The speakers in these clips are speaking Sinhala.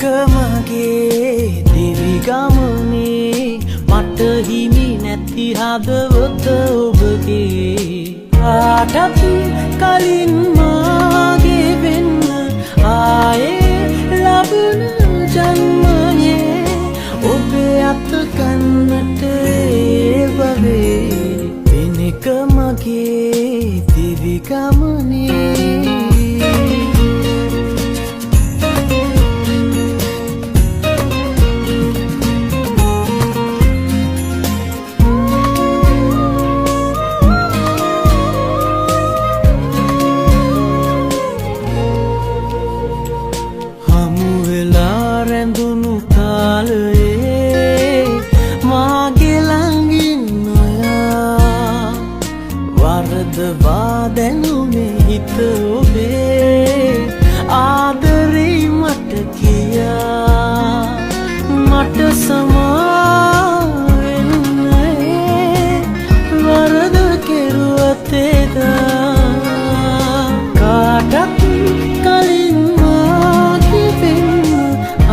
මගේ දිවි ගමනේ මට හිමි නැති හදවත ඔබගේ කාටත් කලින් මාගේ වෙන්න ආයේ ලබන ජන්මයේ ඔබේ අත ගන්නට වගේ දිනක මගේ දිවි ගමනේ රැඳුණු කාලයේ මාගේ ළඟින් නොයා වරදවා දැනුනේ හිත ඔබේ ආදරේ මට කියා මට සමා වෙන්නේ වරද කෙරුවත් එදා කාටත් කලින් මාගේ වෙන්න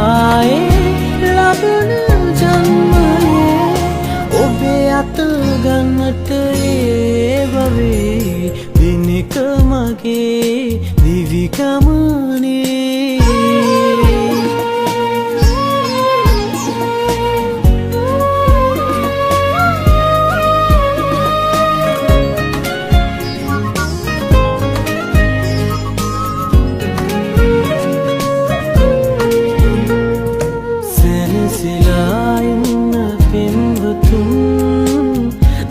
ආයේ ලබන ජන්මයේ ඔබේ අත ගන්නට වගේ දිනක මගේ දිවි ගමනේ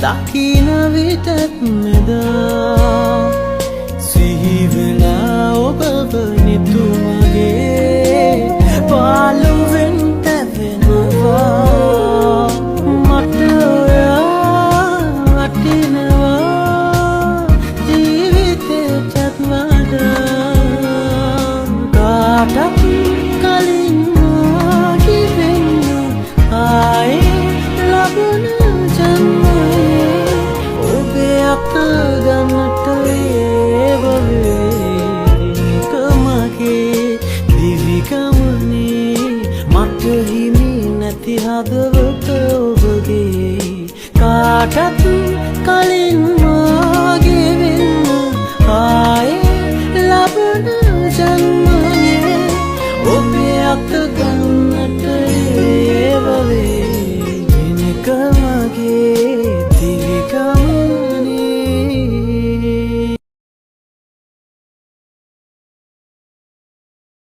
දකින විටත් මෙදා සිහිවෙලා ඔබව නිතුමගේ පාළුවෙන් තැවෙනවා මට ඔයා වටිනවා ජීවිතේටත් වඩා කාටත් කලින් මාගේ වෙන්න ආයේ ලබන ගන්නට දිනක මගේ දිවි ගමනේ මට හිමි නැති හදවත ඔබගේ කාටත් කලින් මාගේ වෙන්න ආයේ ලබන ජන්මයේ ඔබේ අත ගන්නට වගේ